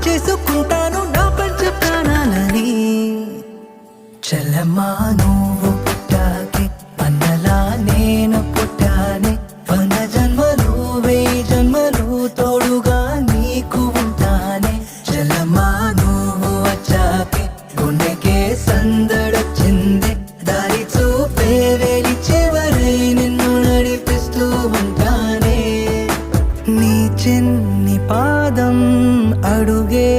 చేసుకుంటాను నా పంచ ప్రాణాలని. చెల్లెమ్మా నువ్వు పుట్టాకే అన్నలా నేను పుట్టానే, 100 జన్మలు 1000 జన్మలు తోడుగా నీకు ఉంటానే. చెల్లెమ్మా నువ్వు వచ్చాకే గుండెకే సందడొచ్చింది, దారి చూపే వేలి చివరై నిన్ను నడిపిస్తూ ఉంటానే. నీ చిన్ని పాదం అడుగే